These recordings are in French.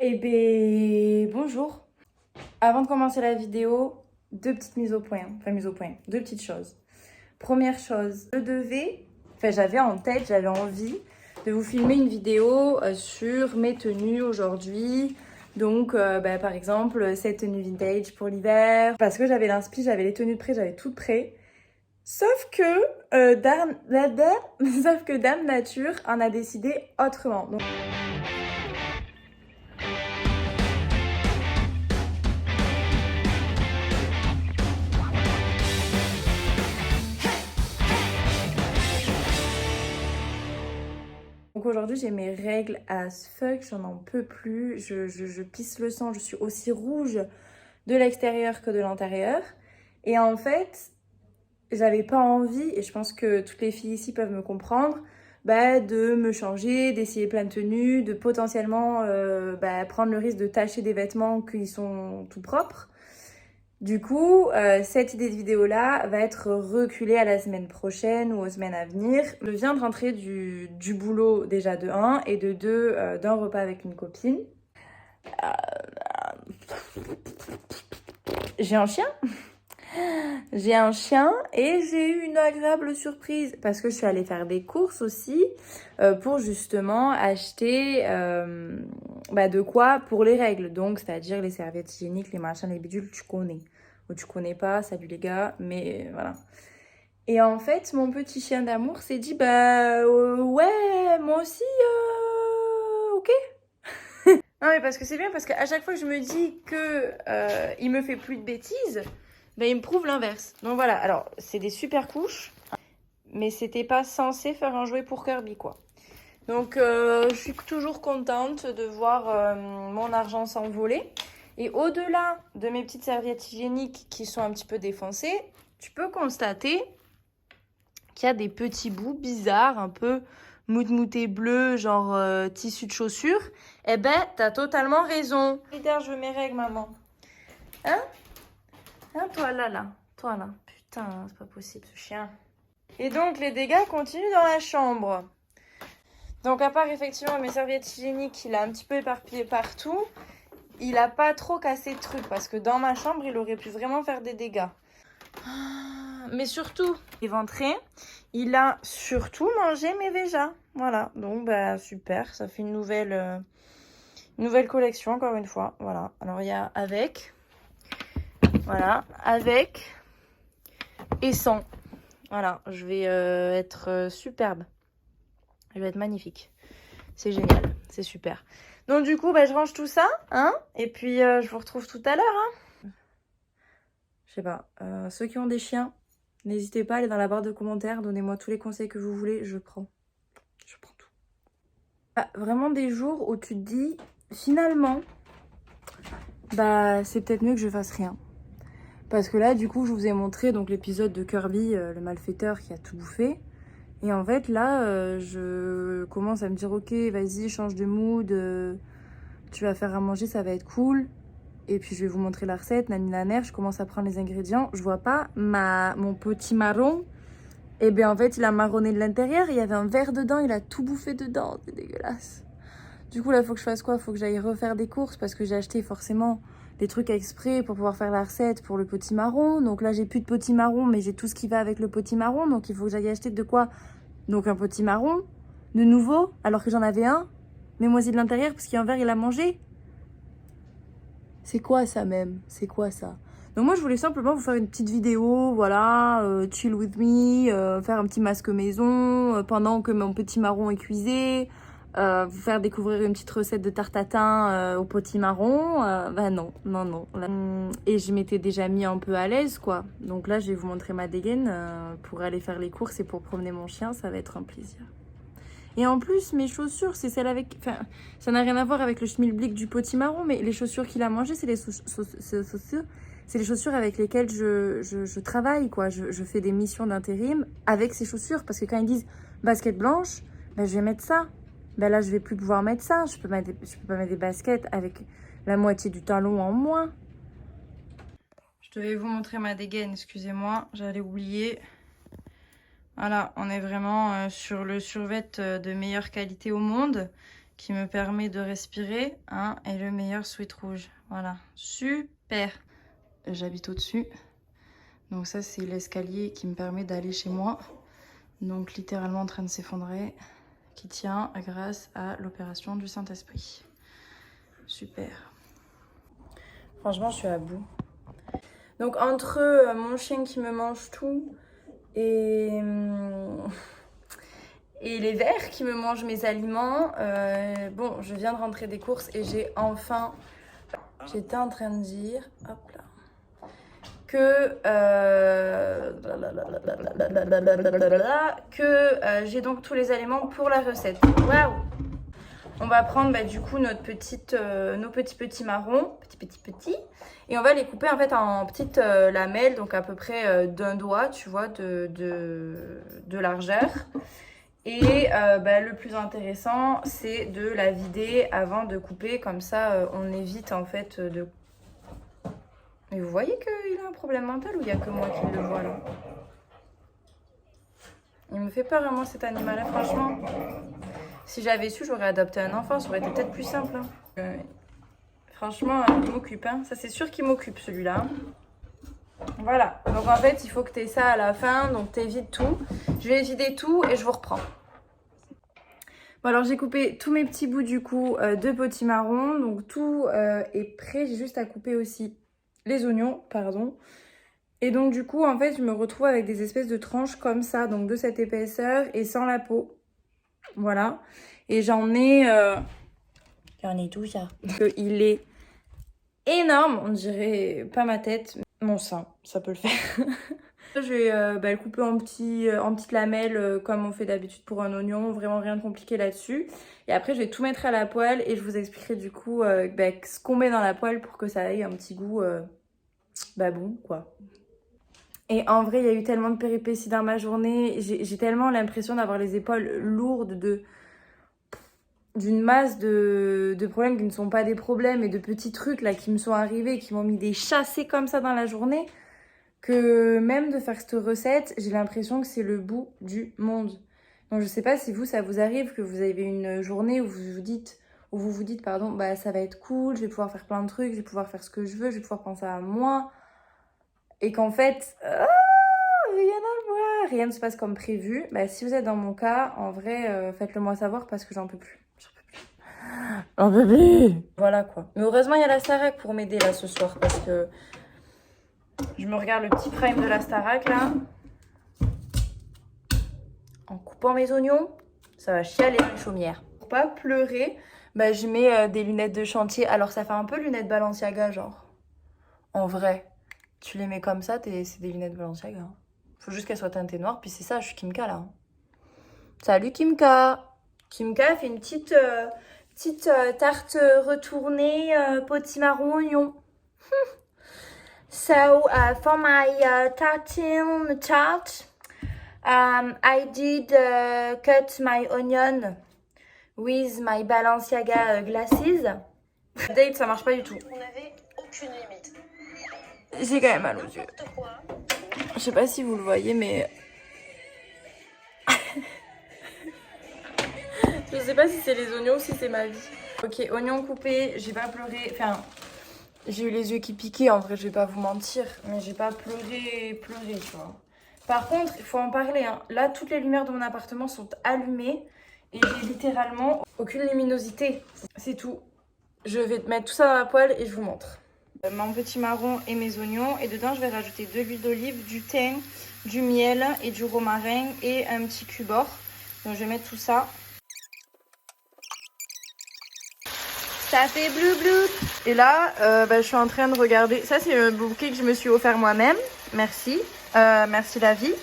Eh ben, bonjour. Avant de commencer la vidéo, deux petites mises au point. Enfin, mises au point. Deux petites choses. Première chose, j'avais en tête, j'avais envie de vous filmer une vidéo sur mes tenues aujourd'hui. Donc, par exemple, cette tenue vintage pour l'hiver. Parce que j'avais l'inspi, j'avais les tenues de prêt, j'avais tout de prêt. Sauf que, sauf que Dame Nature en a décidé autrement. Donc, aujourd'hui, j'ai mes règles as fuck, j'en en peux plus, je pisse le sang, je suis aussi rouge de l'extérieur que de l'intérieur. Et en fait, j'avais pas envie, et je pense que toutes les filles ici peuvent me comprendre, de me changer, d'essayer plein de tenues, de potentiellement prendre le risque de tacher des vêtements qui sont tout propres. Du coup, cette idée de vidéo-là va être reculée à la semaine prochaine ou aux semaines à venir. Je viens de rentrer du boulot déjà de 1 et de 2 d'un repas avec une copine. J'ai un chien. J'ai un chien et j'ai eu une agréable surprise parce que je suis allée faire des courses aussi pour justement acheter de quoi pour les règles. Donc, c'est-à-dire les serviettes hygiéniques, les machins, les bidules, tu connais. Ou tu connais pas, salut les gars, mais voilà. Et en fait, mon petit chien d'amour s'est dit, ouais, moi aussi, ok. Non mais parce que c'est bien, parce qu'à chaque fois que je me dis que il me fait plus de bêtises, il me prouve l'inverse. Donc voilà, alors c'est des super couches, mais c'était pas censé faire un jouet pour Kirby quoi. Donc je suis toujours contente de voir mon argent s'envoler. Et au-delà de mes petites serviettes hygiéniques qui sont un petit peu défoncées, tu peux constater qu'il y a des petits bouts bizarres, un peu moutmoutés bleus, genre tissu de chaussures. Eh ben, t'as totalement raison. Je veux mes règles, maman. Hein? Hein, toi là. Toi là. Putain, c'est pas possible ce chien. Et donc, les dégâts continuent dans la chambre. Donc, à part effectivement mes serviettes hygiéniques, il a un petit peu éparpillé partout. Il a pas trop cassé de trucs parce que dans ma chambre, il aurait pu vraiment faire des dégâts. Mais surtout, éventré, il a surtout mangé mes véjas. Voilà, donc super, ça fait une nouvelle collection encore une fois. Voilà, alors il y a avec, voilà, avec et sans. Voilà, je vais être superbe. Je vais être magnifique. C'est génial, c'est super. Donc du coup, je range tout ça, hein, et puis je vous retrouve tout à l'heure, hein. Je sais pas, ceux qui ont des chiens, n'hésitez pas à aller dans la barre de commentaires, donnez-moi tous les conseils que vous voulez, je prends tout. Vraiment des jours où tu te dis, finalement, c'est peut-être mieux que je fasse rien. Parce que là, du coup, je vous ai montré donc l'épisode de Kirby, le malfaiteur qui a tout bouffé. Et en fait, là, je commence à me dire, ok, vas-y, change de mood, tu vas faire à manger, ça va être cool. Et puis, je vais vous montrer la recette, nani naner, je commence à prendre les ingrédients. Je vois pas mon petit marron. Et bien, en fait, il a marronné de l'intérieur, il y avait un verre dedans, il a tout bouffé dedans, c'est dégueulasse. Du coup, là, il faut que je fasse quoi? Il faut que j'aille refaire des courses parce que j'ai acheté forcément des trucs exprès pour pouvoir faire la recette pour le potimarron. Donc là, j'ai plus de potimarron, mais j'ai tout ce qui va avec le potimarron. Donc il faut que j'aille acheter de quoi? Donc un potimarron, de nouveau, alors que j'en avais un, mais moisi de l'intérieur parce qu'il y a un verre, il a mangé. C'est quoi ça même? C'est quoi ça? Donc moi, je voulais simplement vous faire une petite vidéo, voilà, chill with me, faire un petit masque maison pendant que mon petit marron est cuisé, vous faire découvrir une petite recette de tarte tatin au potimarron. Non. Là, et je m'étais déjà mis un peu à l'aise, quoi. Donc là, je vais vous montrer ma dégaine pour aller faire les courses et pour promener mon chien, ça va être un plaisir. Et en plus, mes chaussures, c'est celles avec... Enfin, ça n'a rien à voir avec le schmilblick du potimarron, mais les chaussures qu'il a mangées, c'est les chaussures avec lesquelles je travaille, quoi. Je fais des missions d'intérim avec ces chaussures. Parce que quand ils disent basket blanche, je vais mettre ça. Là, je vais plus pouvoir mettre ça. Je peux pas mettre des baskets avec la moitié du talon en moins. Je devais vous montrer ma dégaine, excusez-moi, j'allais oublier. Voilà, on est vraiment sur le survêt de meilleure qualité au monde, qui me permet de respirer, hein, et le meilleur sweat rouge. Voilà, super. J'habite au-dessus. Donc ça, c'est l'escalier qui me permet d'aller chez moi. Donc littéralement en train de s'effondrer, qui tient grâce à l'opération du Saint-Esprit. Super. Franchement, je suis à bout. Donc entre mon chien qui me mange tout et les vers qui me mangent mes aliments, bon, je viens de rentrer des courses et j'ai enfin... J'étais en train de dire, hop là, que j'ai donc tous les aliments pour la recette. Waouh! On va prendre bah, du coup nos petits marrons, petits, et on va les couper en fait en petites lamelles, donc à peu près d'un doigt, tu vois, de largeur. Et bah, le plus intéressant, c'est de la vider avant de couper, comme ça on évite en fait de... Mais vous voyez qu'il a un problème mental ou il n'y a que moi qui le vois là? Il me fait peur à moi cet animal-là, franchement. Si j'avais su, j'aurais adopté un enfant, ça aurait été peut-être plus simple. Hein. Franchement, il m'occupe. Hein. Ça, c'est sûr qu'il m'occupe celui-là. Voilà. Donc en fait, il faut que tu aies ça à la fin. Donc tu évites tout. Je vais vider tout et je vous reprends. Bon, alors j'ai coupé tous mes petits bouts du coup de potimarron. Donc tout est prêt. J'ai juste à couper aussi les oignons, pardon. Et donc du coup, en fait, je me retrouve avec des espèces de tranches comme ça. Donc de cette épaisseur et sans la peau. Voilà. Et j'en ai tout ça. Il est énorme, on dirait pas ma tête, mon sein, ça peut le faire. Je vais le couper en petites lamelles comme on fait d'habitude pour un oignon, vraiment rien de compliqué là-dessus. Et après je vais tout mettre à la poêle et je vous expliquerai du coup ce qu'on met dans la poêle pour que ça ait un petit goût bon quoi. Et en vrai il y a eu tellement de péripéties dans ma journée, j'ai tellement l'impression d'avoir les épaules lourdes d'une masse de problèmes qui ne sont pas des problèmes et de petits trucs là qui me sont arrivés, qui m'ont mis des chassés comme ça dans la journée, que même de faire cette recette, j'ai l'impression que c'est le bout du monde. Donc je sais pas si vous, ça vous arrive, que vous avez une journée où vous vous dites, pardon, bah ça va être cool, je vais pouvoir faire plein de trucs, je vais pouvoir faire ce que je veux, je vais pouvoir penser à moi. Et qu'en fait, rien à voir, rien ne se passe comme prévu. Bah si vous êtes dans mon cas, en vrai, faites-le moi savoir parce que j'en peux plus. Un bébé. Voilà quoi. Mais heureusement il y a la Starac pour m'aider là ce soir parce que je me regarde le petit prime de la Starac là. En coupant mes oignons, ça va chialer une chaumière. Pour pas pleurer, bah, je mets des lunettes de chantier. Alors ça fait un peu lunettes Balenciaga genre. En vrai, tu les mets comme ça, c'est des lunettes Balenciaga. Hein. Faut juste qu'elles soient teintées noires, puis c'est ça, je suis Kimka là. Hein. Salut Kimka. Kimka fait une petite tarte retournée potimarron oignon. So for my tartine tart, I did cut my onion with my Balenciaga glasses. Date, ça marche pas du tout. On n'avait aucune limite. J'ai quand même mal aux yeux. Je sais pas si vous le voyez, mais je sais pas si c'est les oignons ou si c'est ma vie. Ok, oignons coupés, j'ai pas pleuré. Enfin, j'ai eu les yeux qui piquaient, en vrai, je vais pas vous mentir. Mais j'ai pas pleuré, tu vois. Par contre, il faut en parler. Hein. Là, toutes les lumières de mon appartement sont allumées. Et j'ai littéralement aucune luminosité. C'est tout. Je vais mettre tout ça dans la poêle et je vous montre. Mon petit marron et mes oignons. Et dedans, je vais rajouter de l'huile d'olive, du thym, du miel et du romarin et un petit cubord. Donc, je vais mettre tout ça. Ça fait blou blou. Et là, je suis en train de regarder. Ça, c'est un bouquet que je me suis offert moi-même. Merci. Merci la vie.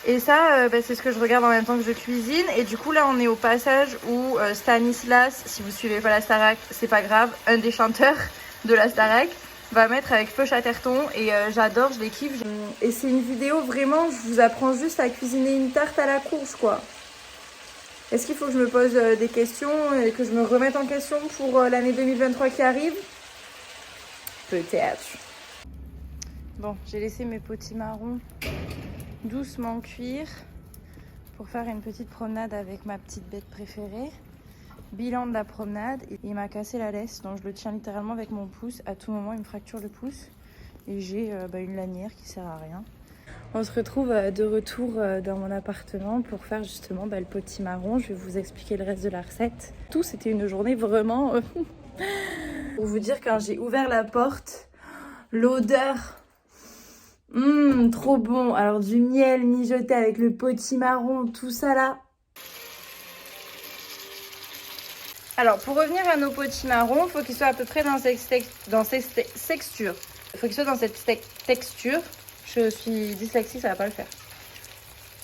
Et ça, c'est ce que je regarde en même temps que je cuisine. Et du coup, là, on est au passage où Stanislas, si vous suivez pas la Starac, c'est pas grave, un des chanteurs de la Starac, va mettre avec Feu Chatterton. Et j'adore, je les kiffe. Et c'est une vidéo, vraiment, je vous apprends juste à cuisiner une tarte à la courge, quoi. Est-ce qu'il faut que je me pose des questions et que je me remette en question pour l'année 2023 qui arrive? Peut-être. Bon, j'ai laissé mes potimarrons doucement cuire pour faire une petite promenade avec ma petite bête préférée. Bilan de la promenade, il m'a cassé la laisse, donc je le tiens littéralement avec mon pouce. À tout moment, il me fracture le pouce. Et j'ai une lanière qui sert à rien. On se retrouve de retour dans mon appartement pour faire justement le potimarron. Je vais vous expliquer le reste de la recette. Tout, c'était une journée vraiment... Pour vous dire, quand j'ai ouvert la porte, l'odeur... trop bon. Alors du miel mijoté avec le potimarron, tout ça là. Alors pour revenir à nos potimarrons, il faut qu'ils soient à peu près dans cette texture. Il faut qu'ils soient dans cette texture. Je suis dyslexique, ça va pas le faire.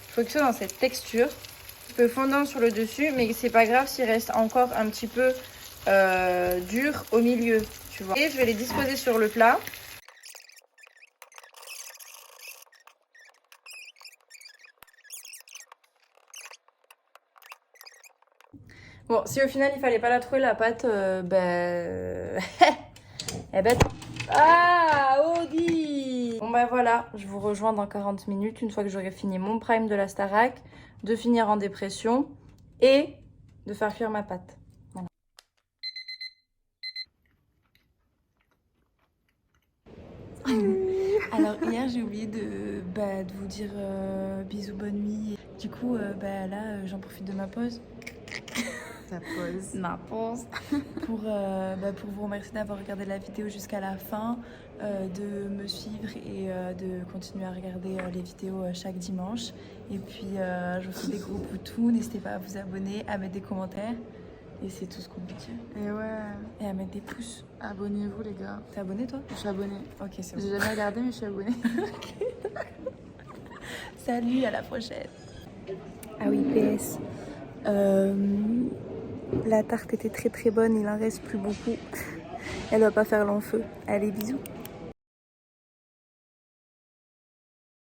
Il faut qu'ils soient dans cette texture. Un peu fondant sur le dessus, mais c'est pas grave s'il reste encore un petit peu dur au milieu, tu vois. Et je vais les disposer sur le plat. Bon, si au final il fallait pas la trouver la pâte, eh ben... Ah, Augie! Bon ben voilà, je vous rejoins dans 40 minutes, une fois que j'aurai fini mon prime de la Starac, de finir en dépression et de faire cuire ma pâte. Voilà. Alors hier j'ai oublié de vous dire bisous, bonne nuit. Du coup là j'en profite de ma pause. Ta pause. Ma pause. pour vous remercier d'avoir regardé la vidéo jusqu'à la fin, de me suivre et de continuer à regarder les vidéos chaque dimanche. Et puis je vous fais des gros poutous, n'hésitez pas à vous abonner, à mettre des commentaires. Et c'est tout ce qu'on peut dire. Et ouais. Et à mettre des pouces. Abonnez-vous les gars. T'es abonné toi? Je suis abonnée. Ok, c'est bon. J'ai jamais regardé mais je suis abonnée. Salut, à la prochaine. Ah oui, PS. La tarte était très très bonne, il en reste plus beaucoup. Elle va pas faire long feu. Allez, bisous.